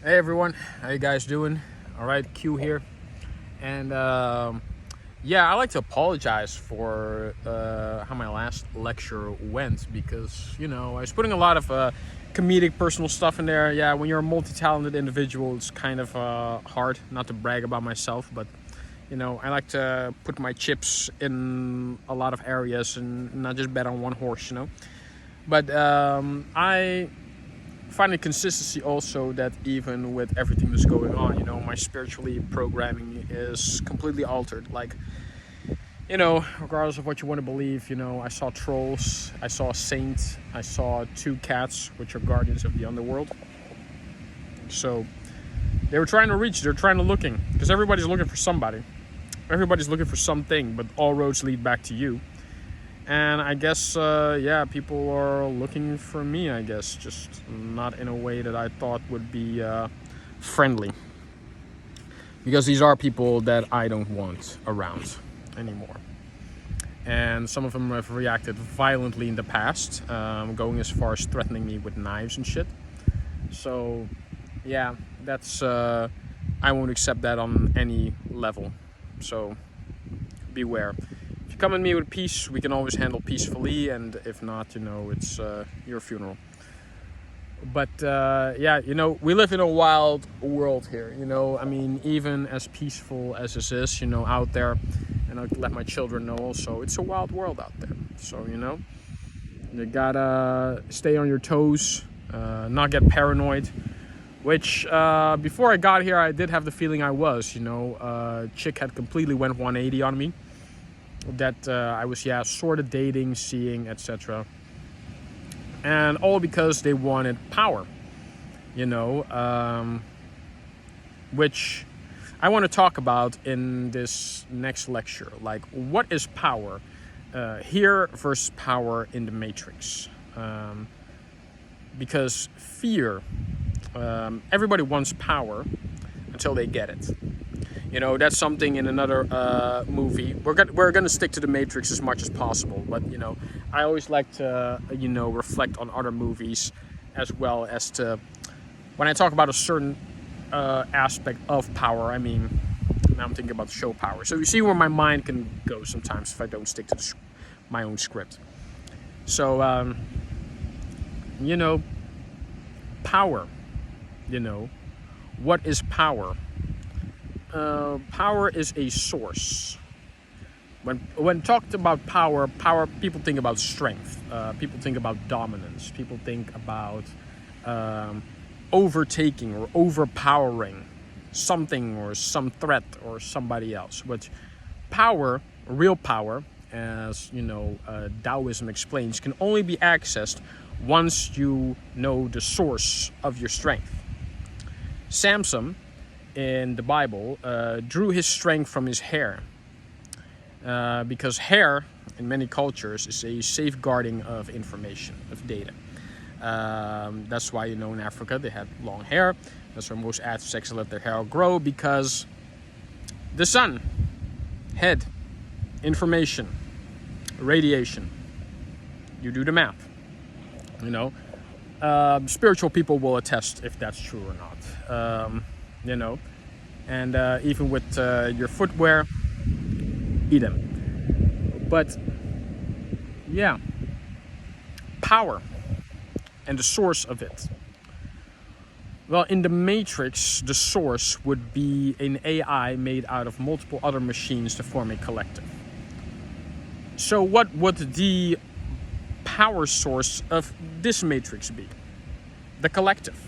Hey everyone, how you guys doing? All right, Q here, and yeah, I like to apologize for how my last lecture went because I was putting a lot of comedic, personal stuff in there. Yeah, when you're a multi-talented individual, it's kind of hard not to brag about myself, but I like to put my chips in a lot of areas and not just bet on one horse. But I find a consistency also that even with everything that's going on, my spiritually programming is completely altered. Like, regardless of what you want to believe, I saw trolls, I saw a saint, I saw two cats, which are guardians of the underworld. So they're trying to looking, because everybody's looking for somebody. Everybody's looking for something, but all roads lead back to you. And I guess, people are looking for me, I guess, just not in a way that I thought would be friendly. Because these are people that I don't want around anymore. And some of them have reacted violently in the past, going as far as threatening me with knives and shit. So, yeah, that's, I won't accept that on any level. So, beware. If you come at me with peace, we can always handle peacefully, and if not, it's your funeral. But we live in a wild world here. I mean, even as peaceful as this is, out there, and I'll let my children know also, it's a wild world out there. So you gotta stay on your toes, not get paranoid. Which before I got here, I did have the feeling I was. Chick had completely went 180 on me. That I was sort of dating, seeing, etc. And all because they wanted power, which I want to talk about in this next lecture. Like, what is power here versus power in the Matrix? Because fear, everybody wants power until they get it. That's something in another movie. We're gonna stick to the Matrix as much as possible, but I always like to reflect on other movies as well as to when I talk about a certain aspect of power. I mean, now I'm thinking about the show Power. So you see where my mind can go sometimes if I don't stick to my own script. So power. What is power? Power is a source. When talked about power, people think about strength. People think about dominance. People think about overtaking or overpowering something or some threat or somebody else. But power, real power, as Taoism explains, can only be accessed once you know the source of your strength. Samson, in the Bible, drew his strength from his hair, because hair in many cultures is a safeguarding of information, of data. That's why in Africa they had long hair. That's why most Aztecs let their hair grow, because the sun, head, information, radiation. You do the math. Spiritual people will attest if that's true or not. And even with your footwear, idem. But power and the source of it. Well, in the Matrix, the source would be an AI made out of multiple other machines to form a collective. So what would the power source of this Matrix be? The collective.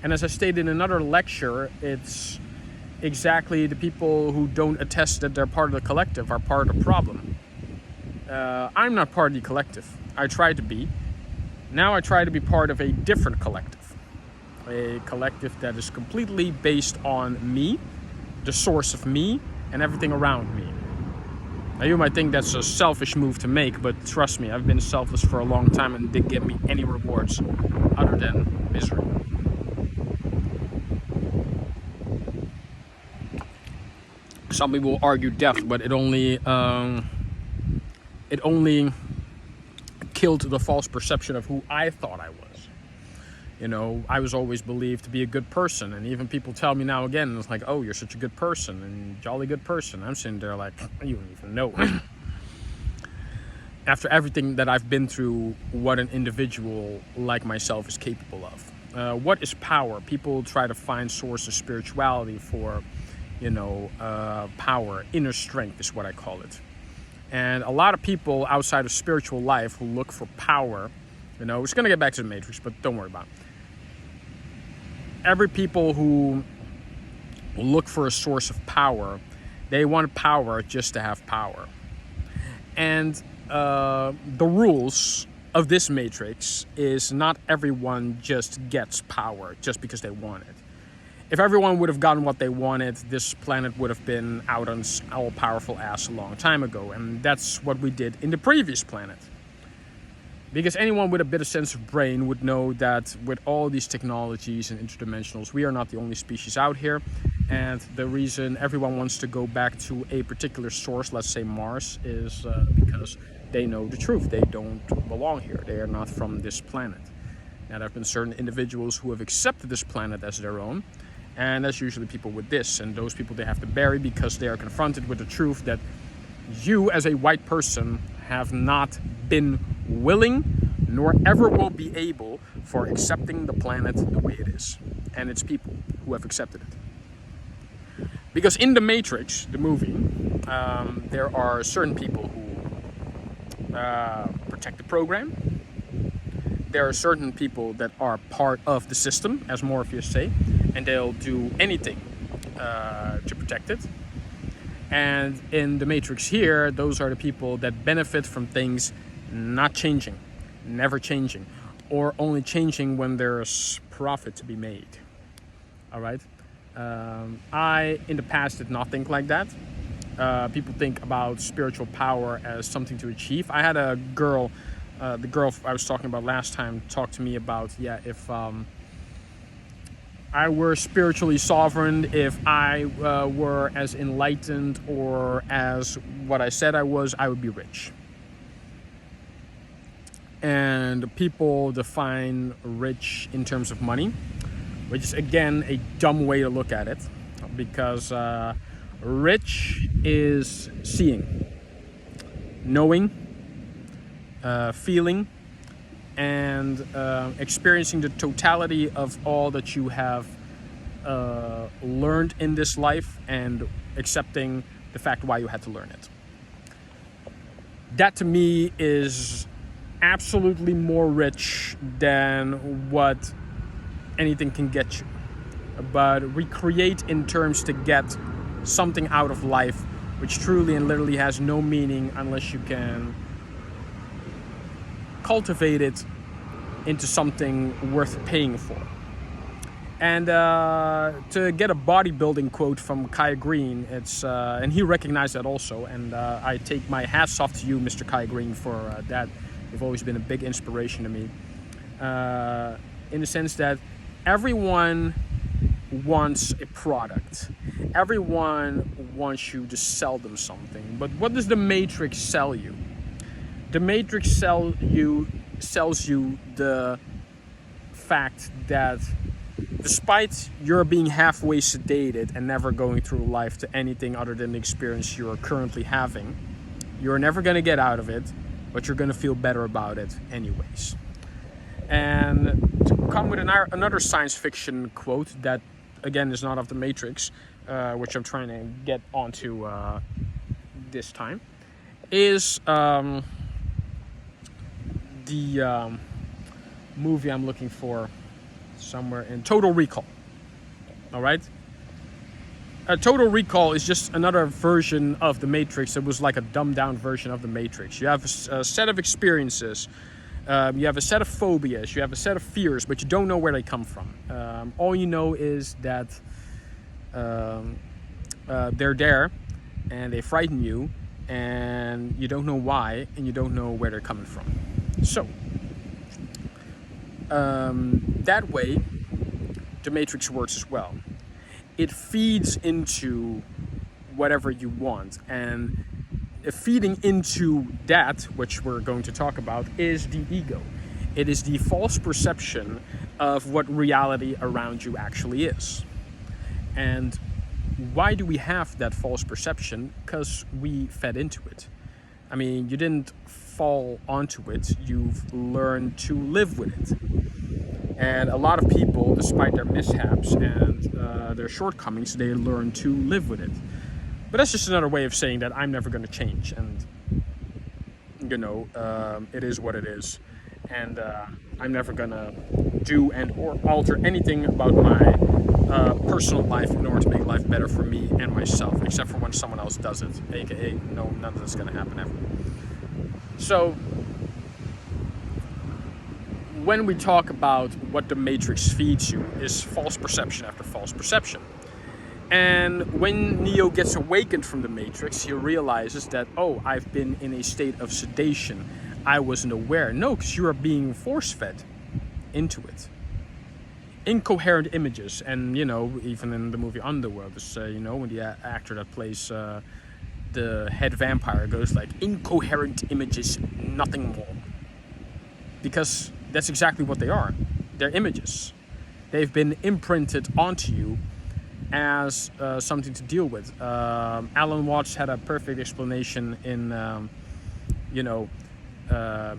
And as I stated in another lecture, it's exactly the people who don't attest that they're part of the collective are part of the problem. I'm not part of the collective. I tried to be. Now I try to be part of a different collective. A collective that is completely based on me, the source of me, and everything around me. Now you might think that's a selfish move to make, but trust me, I've been selfless for a long time and it didn't give me any rewards other than misery. Some people will argue death, but it only killed the false perception of who I thought I was. You know, I was always believed to be a good person, and even people tell me now again, it's like, oh, you're such a good person and jolly good person. I'm sitting there like, you don't even know. After everything that I've been through, what an individual like myself is capable of. What is power? People try to find source of spirituality for, power. Inner strength is what I call it. And a lot of people outside of spiritual life who look for power, we're going to get back to the Matrix, but don't worry about it. Every people who look for a source of power, they want power just to have power. And the rules of this Matrix is not everyone just gets power just because they want it. If everyone would have gotten what they wanted, this planet would have been out on its all-powerful ass a long time ago. And that's what we did in the previous planet. Because anyone with a bit of sense of brain would know that with all these technologies and interdimensionals, we are not the only species out here. And the reason everyone wants to go back to a particular source, let's say Mars, is because they know the truth. They don't belong here. They are not from this planet. Now, there have been certain individuals who have accepted this planet as their own. And that's usually people with this. And those people they have to bury because they are confronted with the truth that you, as a white person, have not been willing nor ever will be able for accepting the planet the way it is and its people who have accepted it. Because in The Matrix, the movie, there are certain people who protect the program. There are certain people that are part of the system, as Morpheus say, and they'll do anything to protect it. And in The Matrix here, those are the people that benefit from things not changing, never changing, or only changing when there's profit to be made. All right? I, in the past, did not think like that. People think about spiritual power as something to achieve. I had a girl, the girl I was talking about last time, talk to me about, if I were spiritually sovereign, if I were as enlightened or as what I said I was, I would be rich. And people define rich in terms of money, which is again a dumb way to look at it, because rich is seeing, knowing, feeling, and experiencing the totality of all that you have learned in this life and accepting the fact why you had to learn it. That to me is absolutely more rich than what anything can get you. But we create in terms to get something out of life which truly and literally has no meaning unless you can cultivate it into something worth paying for. And to get a bodybuilding quote from Kai Green, it's and he recognized that also, and I take my hats off to you, Mr. Kai Green, for that. You've always been a big inspiration to me, in the sense that everyone wants a product. Everyone wants you to sell them something. But what does the Matrix sell you? The Matrix sells you the fact that despite your being halfway sedated and never going through life to anything other than the experience you're currently having, you're never going to get out of it, but you're going to feel better about it anyways. And to come with another science fiction quote that, again, is not of the Matrix, which I'm trying to get onto this time, is the movie I'm looking for somewhere in Total Recall. All right? Total Recall is just another version of the Matrix. It was like a dumbed down version of the Matrix. You have a set of experiences, you have a set of phobias, you have a set of fears, but you don't know where they come from. All you know is that they're there and they frighten you, and you don't know why, and you don't know where they're coming from. So that way the Matrix works as well. It feeds into whatever you want, and feeding into that, which we're going to talk about, is the ego. It is the false perception of what reality around you actually is. And why do we have that false perception? Because we fed into it. I mean, you didn't fall onto it, you've learned to live with it. And a lot of people, despite their mishaps and their shortcomings, they learn to live with it. But that's just another way of saying that I'm never going to change. And, it is what it is. And I'm never going to do and or alter anything about my personal life in order to make life better for me and myself, except for when someone else does it, aka no, none of that's going to happen ever. So when we talk about what the Matrix feeds you is false perception after false perception. And when Neo gets awakened from the Matrix, he realizes that, oh, I've been in a state of sedation. I wasn't aware. No, because you are being force-fed into it. Incoherent images. And, even in the movie Underworld, when the actor that plays the head vampire goes like, incoherent images, nothing more. Because that's exactly what they are. They're images. They've been imprinted onto you as something to deal with. Alan Watts had a perfect explanation in,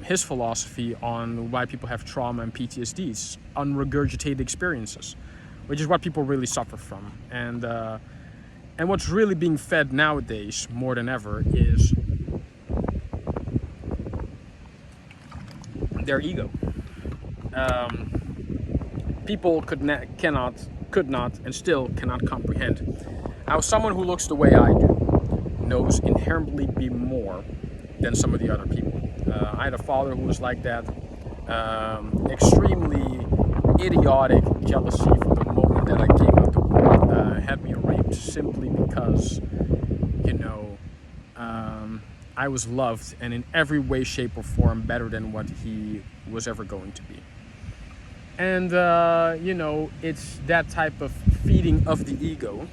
his philosophy on why people have trauma and PTSDs, unregurgitated experiences, which is what people really suffer from. And what's really being fed nowadays, more than ever, is their ego. People could not, and still cannot comprehend how someone who looks the way I do knows inherently be more than some of the other people. I had a father who was like that. Extremely idiotic jealousy from the moment that I came out the world. Had me raped simply because, I was loved and in every way, shape, or form better than what he was ever going to be. And, it's that type of feeding of the ego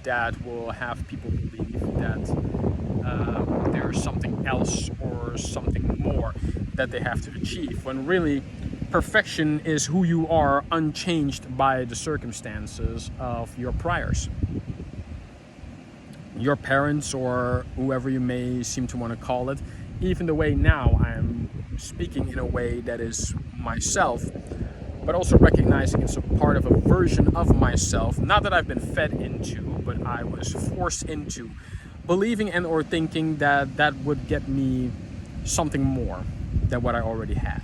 that will have people believe that there's something else or something more that they have to achieve, when really perfection is who you are, unchanged by the circumstances of your priors. Your parents, or whoever you may seem to want to call it. Even the way now I am speaking in a way that is myself, but also recognizing it's a part of a version of myself, not that I've been fed into, but I was forced into, believing and or thinking that that would get me something more than what I already had.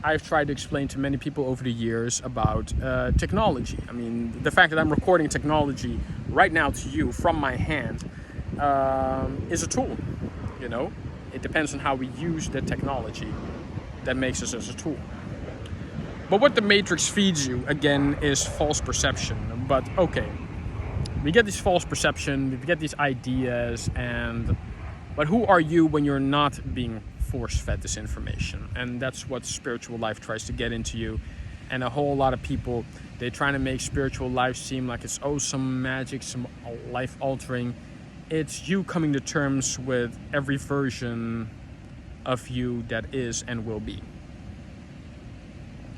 I've tried to explain to many people over the years about technology. I mean, the fact that I'm recording technology right now to you from my hand is a tool, It depends on how we use the technology that makes us as a tool. But what the Matrix feeds you, again, is false perception. But okay, we get this false perception, we get these ideas, but who are you when you're not being force-fed this information? And that's what spiritual life tries to get into you. And a whole lot of people, they're trying to make spiritual life seem like it's some magic, some life-altering. It's you coming to terms with every version of you that is and will be.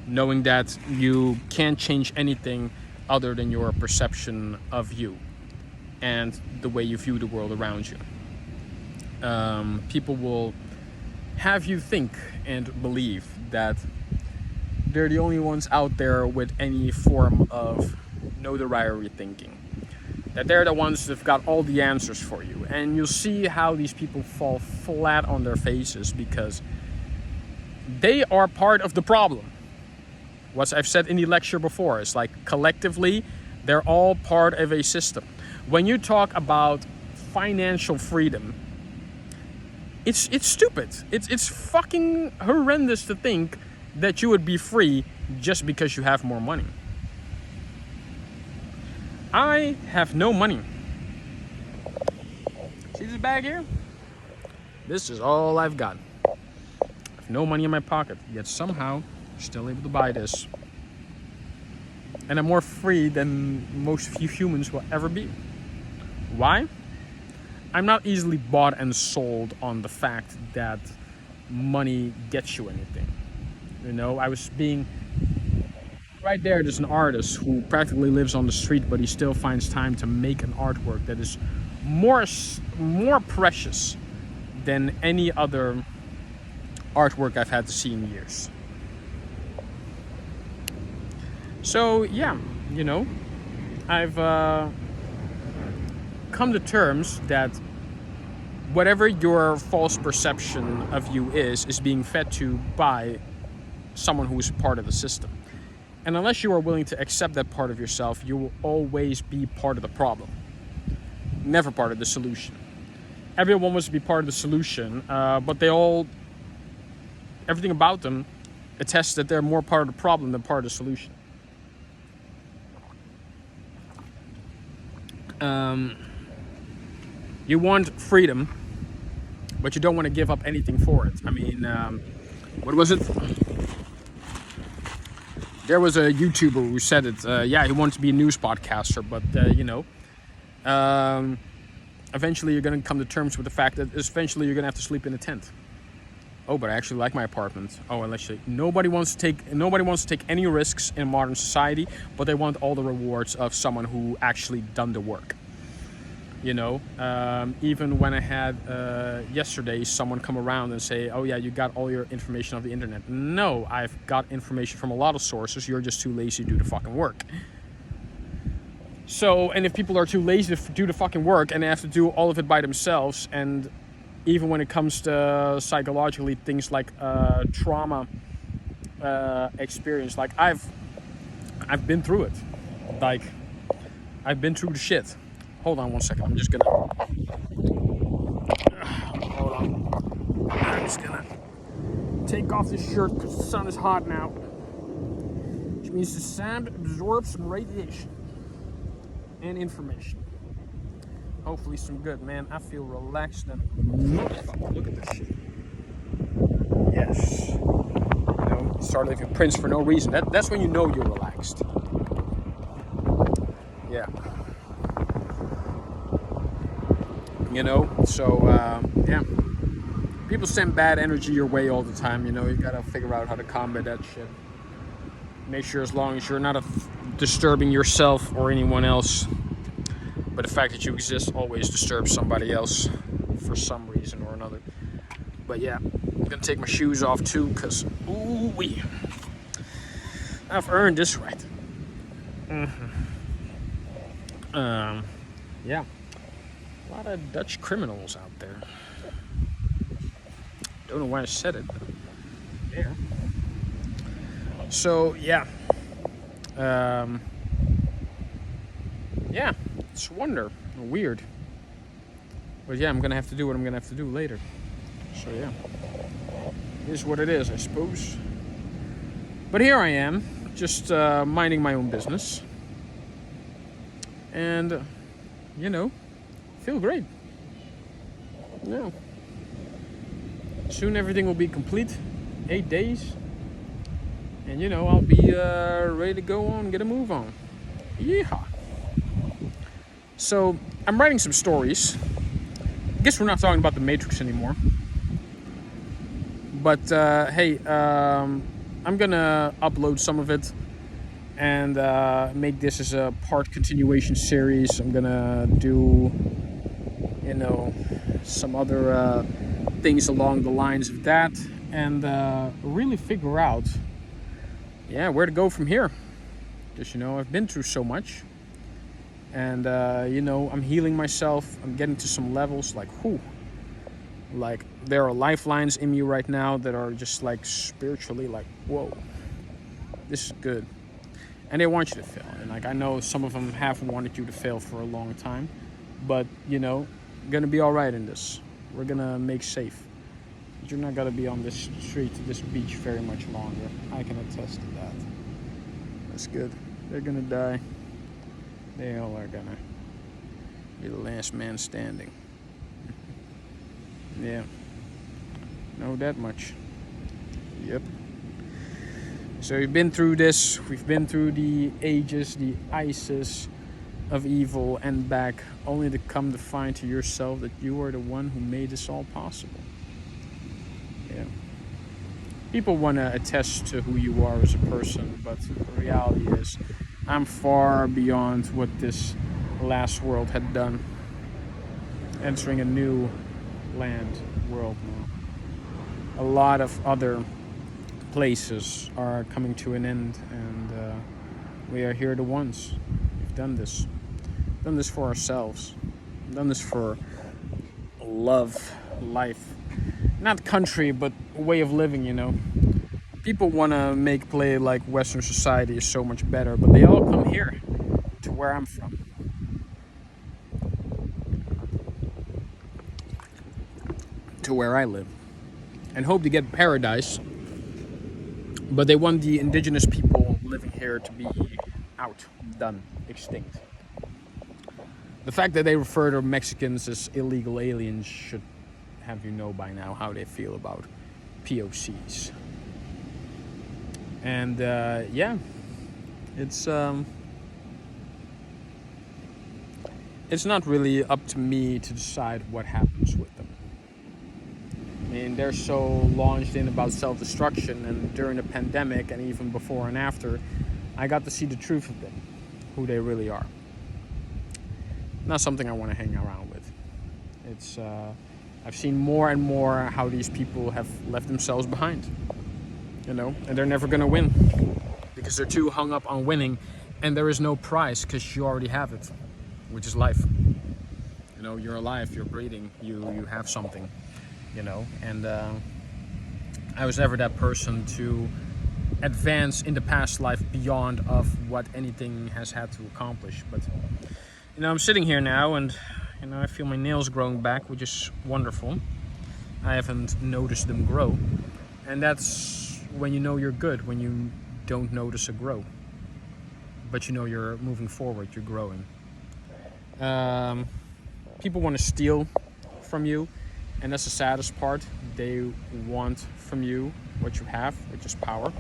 Knowing that you can't change anything other than your perception of you and the way you view the world around you. People will have you think and believe that they're the only ones out there with any form of notoriety thinking. That they're the ones that've got all the answers for you. And you'll see how these people fall flat on their faces because they are part of the problem. What I've said in the lecture before is like collectively, they're all part of a system. When you talk about financial freedom, it's stupid. It's fucking horrendous to think that you would be free just because you have more money. I have no money. See this bag here? This is all I've got. I have no money in my pocket, yet somehow still able to buy this. And I'm more free than most humans will ever be. Why? I'm not easily bought and sold on the fact that money gets you anything. You know, I was being right there. There's an artist who practically lives on the street, but he still finds time to make an artwork that is more precious than any other artwork I've had to see in years. So yeah, you know, I've come to terms that whatever your false perception of you is being fed to by someone who is part of the system. And unless you are willing to accept that part of yourself, you will always be part of the problem, never part of the solution. Everyone wants to be part of the solution, but everything about them attests that they're more part of the problem than part of the solution. You want freedom, but you don't want to give up anything for it. I mean, what was it? There was a YouTuber who said it. Yeah, he wanted to be a news podcaster, but eventually you're going to come to terms with the fact that eventually you're going to have to sleep in a tent. Oh, but I actually like my apartment. Oh, and actually, nobody wants to take any risks in modern society, but they want all the rewards of someone who actually done the work. You know, even when I had yesterday someone come around and say, oh yeah, you got all your information off the internet. No, I've got information from a lot of sources. You're just too lazy to do the fucking work. So, and if people are too lazy to do the fucking work and they have to do all of it by themselves, and even when it comes to psychologically things like trauma experience, like I've been through it. Like, I've been through the shit. Hold on one second. I'm just gonna. Hold on. I'm just gonna take off this shirt because the sun is hot now, which means the sand absorbs some radiation and information. Hopefully, some good, man. I feel relaxed and motherfucker. Look at this shit. Yes. You know, start living Prince for no reason. That's when you know you're relaxed. Yeah. You know, so yeah, people send bad energy your way all the time. You know, you gotta figure out how to combat that shit. Make sure, as long as you're not disturbing yourself or anyone else, but the fact that you exist always disturbs somebody else for some reason or another. But yeah, I'm gonna take my shoes off too, cause ooh-wee, I've earned this right. Yeah. A lot of Dutch criminals out there. Don't know why I said it, but yeah. So yeah, yeah, it's weird. But yeah, I'm gonna have to do what I'm gonna have to do later. So yeah, it is what it is, I suppose. But here I am, just minding my own business, and you know. Feel great. Yeah. Soon everything will be complete. 8 days. And you know, I'll be ready to go on, get a move on. Yeehaw. So, I'm writing some stories. I guess we're not talking about the Matrix anymore. But hey, I'm gonna upload some of it and make this as a part continuation series. I'm gonna do, you know, some other things along the lines of that, and really figure out, yeah, where to go from here. Just, you know, I've been through so much, and you know, I'm healing myself. I'm getting to some levels like, whew, like there are lifelines in me right now that are just like spiritually like, whoa, this is good. And they want you to fail, and like I know some of them have wanted you to fail for a long time, but you know, gonna be all right in this. We're gonna make safe. You're not gonna be on this street, this beach very much longer. I can attest to that. That's good. They're gonna die. They all are gonna be the last man standing. Yeah. Know that much. Yep. So we've been through this. We've been through the ages, the ISIS of evil and back, only to come to find to yourself that you are the one who made this all possible. Yeah. people want to attest to who you are as a person, but the reality is I'm far beyond what this last world had done. Entering a new land, world now. A lot of other places are coming to an end, and we are here the ones. We've done this for ourselves, done this for love, life, not country, but way of living. You know, people want to make play like Western society is so much better, but they all come here to where I'm from. To where I live, and hope to get paradise, but they want the indigenous people living here to be out, done, extinct. The fact that they refer to Mexicans as illegal aliens should have you know by now how they feel about POCs. And yeah, it's not really up to me to decide what happens with them. I mean, they're so launched in about self-destruction, and during the pandemic and even before and after, I got to see the truth of them, who they really are. Not something I want to hang around with. It's I've seen more and more how these people have left themselves behind, you know, and they're never gonna win because they're too hung up on winning, and there is no prize because you already have it, which is life. You know, you're alive, you're breathing, you have something. You know, and I was never that person to advance in the past life beyond of what anything has had to accomplish. But you know, I'm sitting here now, and you know, I feel my nails growing back, which is wonderful. I haven't noticed them grow, and that's when you know you're good, when you don't notice a grow, but you know you're moving forward, you're growing. People want to steal from you. And that's the saddest part. They want from you what you have, which is power.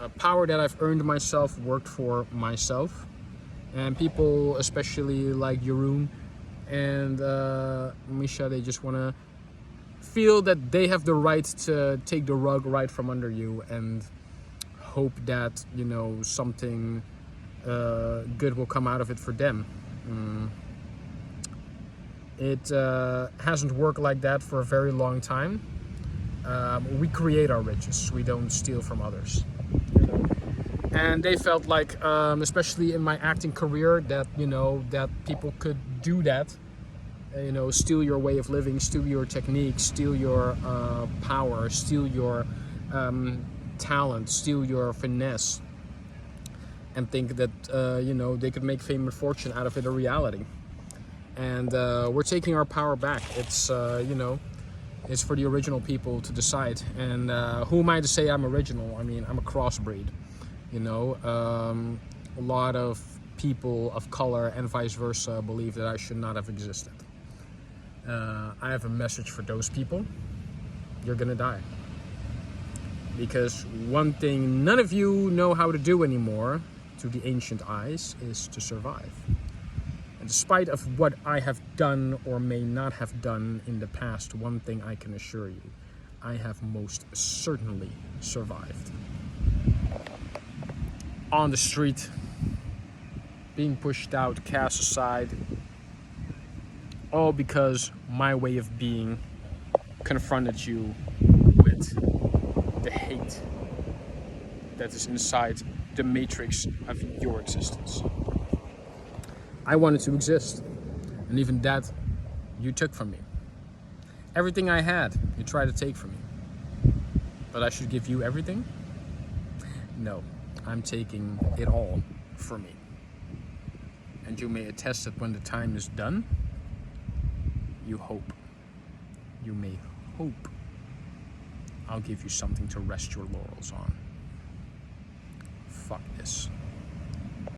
A power that I've earned myself, worked for myself. And people, especially like Jeroen and Misha, they just want to feel that they have the right to take the rug right from under you and hope that, you know, something good will come out of it for them. It hasn't worked like that for a very long time. We create our riches. We don't steal from others. You know? And they felt like, especially in my acting career, that, you know, that people could do that. You know, steal your way of living, steal your technique, steal your power, steal your talent, steal your finesse, and think that, you know, they could make fame and fortune out of it a reality. And we're taking our power back. It's, you know, it's for the original people to decide. And who am I to say I'm original? I mean, I'm a crossbreed, you know. A lot of people of color and vice versa believe that I should not have existed. I have a message for those people. You're gonna die. Because one thing none of you know how to do anymore, to the ancient eyes, is to survive. And despite of what I have done or may not have done in the past, one thing I can assure you, I have most certainly survived. On the street, being pushed out, cast aside, all because my way of being confronted you with the hate that is inside the matrix of your existence. I wanted to exist, and even that you took from me. Everything I had, you tried to take from me. But I should give you everything? No, I'm taking it all for me. And you may attest that when the time is done, you hope. You may hope I'll give you something to rest your laurels on. Fuck this.